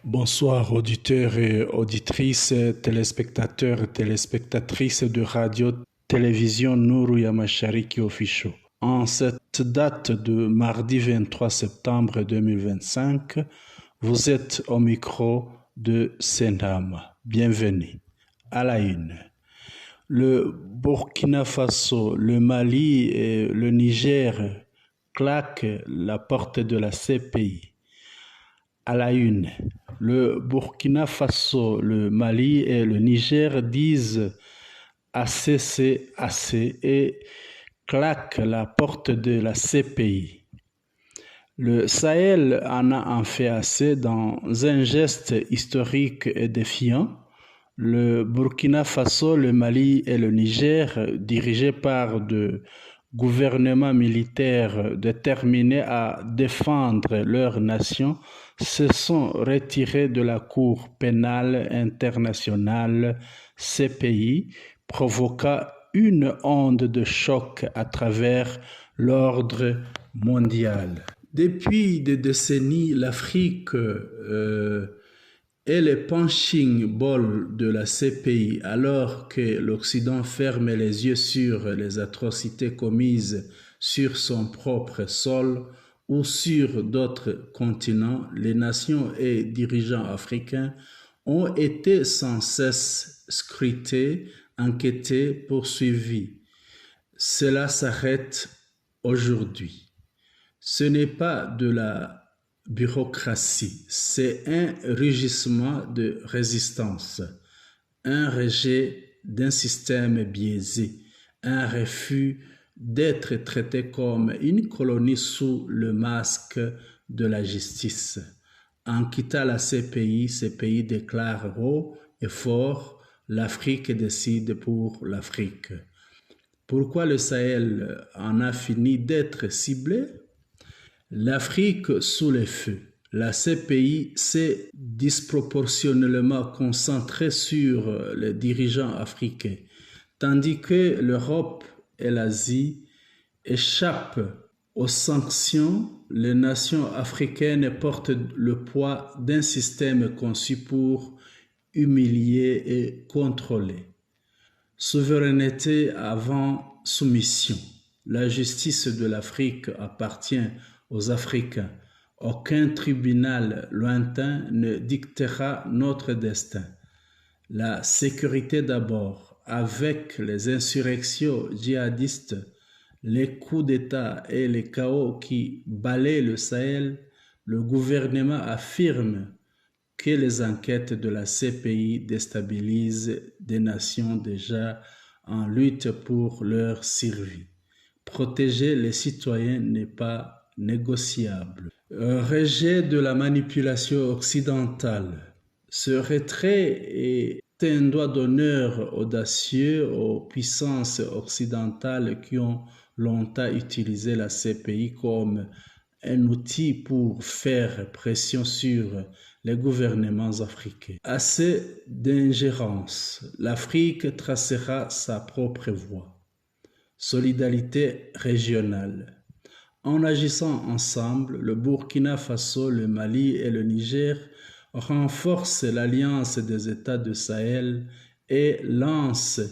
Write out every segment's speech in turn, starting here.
Bonsoir auditeurs et auditrices, téléspectateurs et téléspectatrices de radio-télévision Nourou Yamashariki Official. En cette date de mardi 23 septembre 2025, vous êtes au micro de Sendam. Bienvenue. À la une. Le Burkina Faso, le Mali et le Niger claquent la porte de la CPI. À la une, le Burkina Faso, le Mali et le Niger disent assez c'est assez et claquent la porte de la CPI. Le Sahel en a en fait assez dans un geste historique et défiant. Le Burkina Faso, le Mali et le Niger, dirigés par de gouvernements militaires déterminés à défendre leur nation, se sont retirés de la Cour pénale internationale CPI, provoquant une onde de choc à travers l'ordre mondial. Depuis des décennies, l'Afrique est le punching ball de la CPI, alors que l'Occident ferme les yeux sur les atrocités commises sur son propre sol ou sur d'autres continents. Les nations et dirigeants africains ont été sans cesse scrutés, enquêtés, poursuivis. Cela s'arrête aujourd'hui. Ce n'est pas de la bureaucratie, c'est un rugissement de résistance, un rejet d'un système biaisé, un refus d'être traité comme une colonie sous le masque de la justice. En quittant la CPI, ces pays déclarent haut et fort: l'Afrique décide pour l'Afrique. Pourquoi le Sahel en a fini d'être ciblé? L'Afrique sous les feux. La CPI s'est disproportionnellement concentrée sur les dirigeants africains, tandis que l'Europe et l'Asie échappent aux sanctions. Les nations africaines portent le poids d'un système conçu pour humilier et contrôler. Souveraineté avant soumission. La justice de l'Afrique appartient aux Africains. Aucun tribunal lointain ne dictera notre destin. La sécurité d'abord. Avec les insurrections djihadistes, les coups d'État et les chaos qui balaient le Sahel, le gouvernement affirme que les enquêtes de la CPI déstabilisent des nations déjà en lutte pour leur survie. Protéger les citoyens n'est pas négociable. Rejet de la manipulation occidentale. Ce retrait est un doigt d'honneur audacieux aux puissances occidentales qui ont longtemps utilisé la CPI comme un outil pour faire pression sur les gouvernements africains. Assez d'ingérence. L'Afrique tracera sa propre voie. Solidarité régionale. En agissant ensemble, le Burkina Faso, le Mali et le Niger renforcent l'alliance des États du Sahel et lancent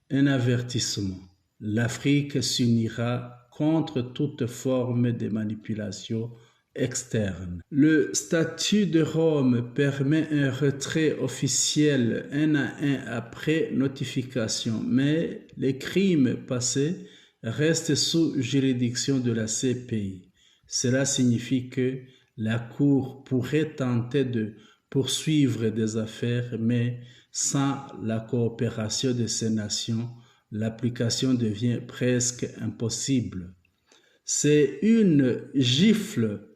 un avertissement. L'Afrique s'unira contre toute forme de manipulation externe. Le statut de Rome permet un retrait officiel un à un après notification, mais les crimes passés restent sous juridiction de la CPI. Cela signifie que la Cour pourrait tenter de poursuivre des affaires, mais sans la coopération de ces nations, l'application devient presque impossible. C'est une gifle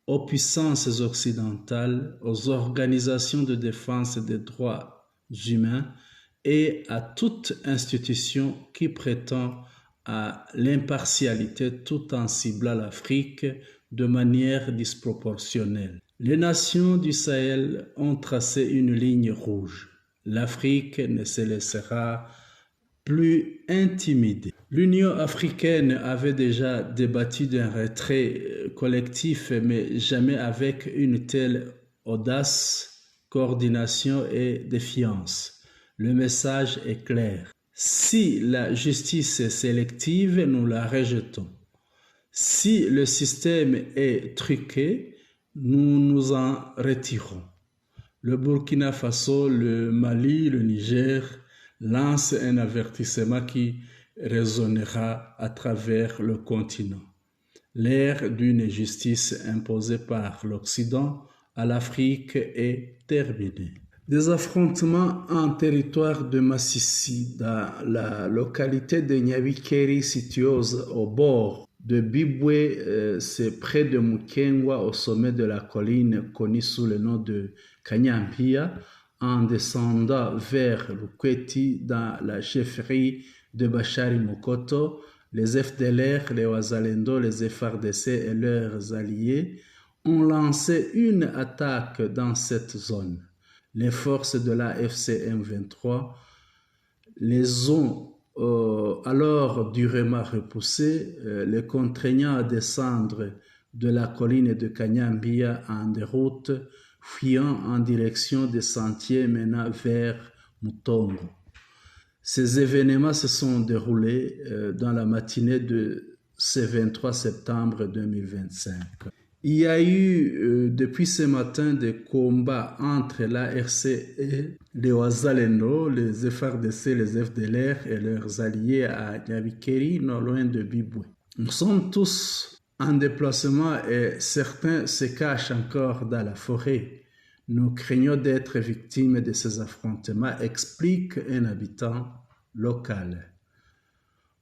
aux puissances occidentales, aux organisations de défense des droits humains et à toute institution qui prétend à l'impartialité tout en ciblant l'Afrique de manière disproportionnelle. Les nations du Sahel ont tracé une ligne rouge. L'Afrique ne se laissera plus intimider. L'Union africaine avait déjà débattu d'un retrait collectif, mais jamais avec une telle audace, coordination et défiance. Le message est clair. Si la justice est sélective, nous la rejetons. Si le système est truqué, nous nous en retirons. Le Burkina Faso, le Mali, le Niger lancent un avertissement qui résonnera à travers le continent. L'ère d'une justice imposée par l'Occident à l'Afrique est terminée. Des affrontements en territoire de Massissi, dans la localité de Nyabikeri située au bord de Bibwe, c'est près de Mukengwa, au sommet de la colline connue sous le nom de Kanyampia, en descendant vers Lukweti dans la chefferie de Bachari Mokoto. Les FDLR, les Wazalendo, les FARDC et leurs alliés ont lancé une attaque dans cette zone. Les forces de la FCM 23 les ont alors durement repoussés, les contraignant à descendre de la colline de Kanyambia en déroute, fuyant en direction des sentiers menant vers Mutongo. Ces événements se sont déroulés dans la matinée de ce 23 septembre 2025. Il y a eu depuis ce matin des combats entre l'ARC et les Wazalendo, les FARDC, les FDLR et leurs alliés à Nyabikeri, non loin de Bibwe. Nous sommes tous en déplacement et certains se cachent encore dans la forêt. Nous craignons d'être victimes de ces affrontements, explique un habitant local.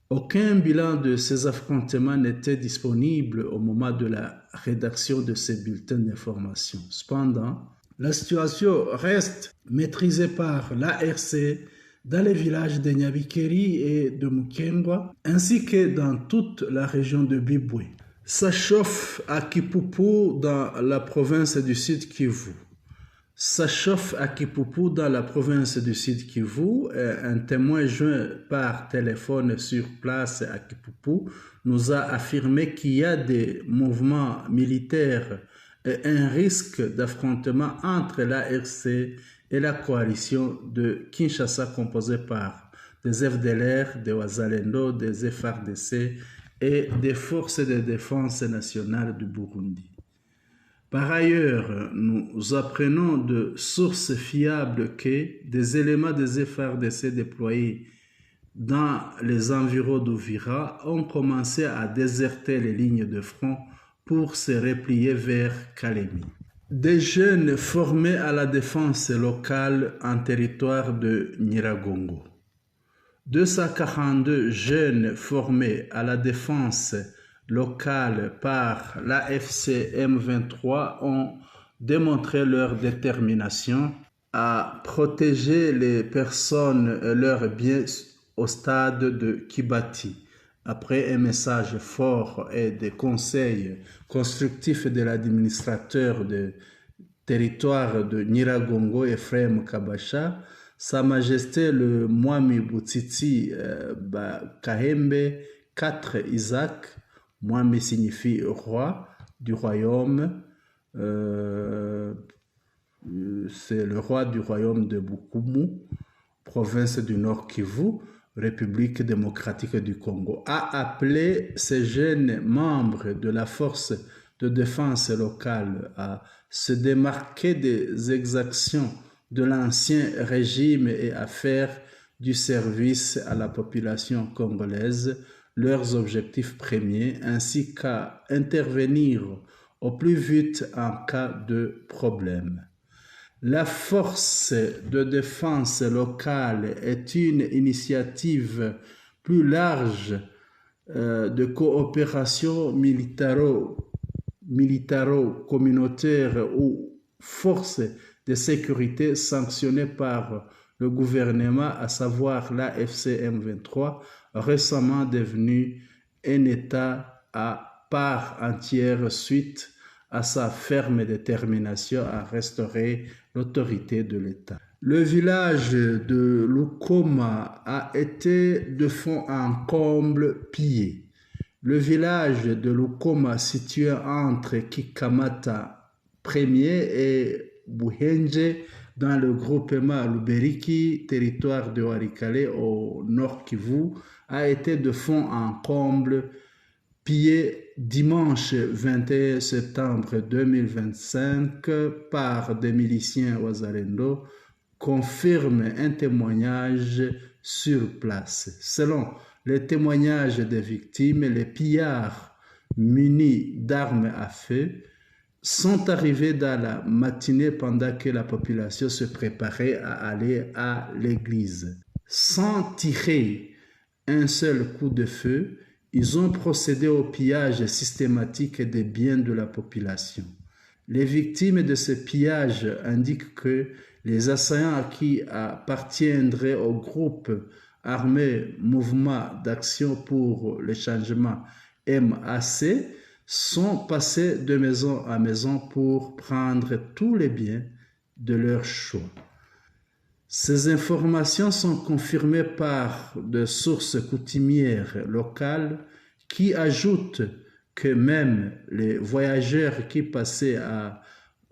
Aucun bilan de ces affrontements n'était disponible au moment de la rédaction de ces bulletins d'information. Cependant, la situation reste maîtrisée par l'ARC dans les villages de Nyabikeri et de Mukengwa, ainsi que dans toute la région de Bibwe. Ça chauffe à Kipupu dans la province du Sud Kivu. Ça chauffe à Kipupu dans la province du Sud Kivu. Un témoin joint par téléphone sur place à Kipupu nous a affirmé qu'il y a des mouvements militaires et un risque d'affrontement entre l'ARC et la coalition de Kinshasa composée par des FDLR, des Wazalendo, des FARDC et des forces de défense nationale du Burundi. Par ailleurs, nous apprenons de sources fiables que des éléments des FARDC déployés dans les environs d'Ouvira ont commencé à déserter les lignes de front pour se replier vers Kalemi. Des jeunes formés à la défense locale en territoire de Nyiragongo. 242 jeunes formés à la défense locale par l'AFC M23 ont démontré leur détermination à protéger les personnes et leurs biens au stade de Kibati. Après un message fort et des conseils constructifs de l'administrateur de territoire de Nyiragongo, Ephraim Kabasha, Sa Majesté le Mwami Butiti Kahembe 4 Isaac, Mwami signifie roi du royaume, c'est le roi du royaume de Bukumu, province du Nord Kivu, République démocratique du Congo, a appelé ces jeunes membres de la force de défense locale à se démarquer des exactions de l'ancien régime et à faire du service à la population congolaise leurs objectifs premiers, ainsi qu'à intervenir au plus vite en cas de problème. La force de défense locale est une initiative plus large de coopération militaro-communautaire ou force de sécurité sanctionnée par le gouvernement, à savoir la FCM 23, récemment devenu un État à part entière suite à sa ferme détermination à restaurer l'autorité de l'État. Le village de Lukoma a été de fond en comble pillé. Le village de Lukoma, situé entre Kikamata 1er et Buhenje, dans le groupement Luberiki, territoire de Walikale au nord Kivu, a été de fond en comble pillé dimanche 21 septembre 2025 par des miliciens Wazalendo, confirme un témoignage sur place. Selon les témoignages des victimes, les pillards munis d'armes à feu sont arrivés dans la matinée pendant que la population se préparait à aller à l'église. Sans tirer un seul coup de feu, ils ont procédé au pillage systématique des biens de la population. Les victimes de ce pillage indiquent que les assaillants qui appartiendraient au groupe armé Mouvement d'Action pour le Changement MAC sont passés de maison à maison pour prendre tous les biens de leur choix. Ces informations sont confirmées par des sources coutumières locales qui ajoutent que même les voyageurs qui passaient à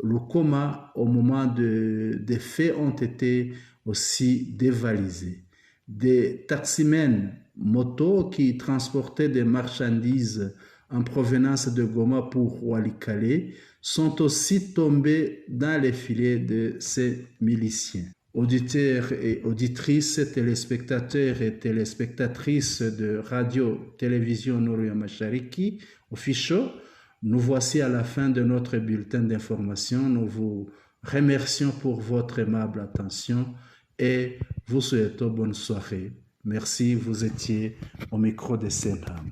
Lukoma au moment des faits ont été aussi dévalisés. Des taximens motos qui transportaient des marchandises en provenance de Goma pour Walikale sont aussi tombés dans les filets de ces miliciens. Auditeurs et auditrices, téléspectateurs et téléspectatrices de radio-télévision Nourou Mashariki official, nous voici à la fin de notre bulletin d'information. Nous vous remercions pour votre aimable attention et vous souhaitons bonne soirée. Merci, vous étiez au micro de Senham.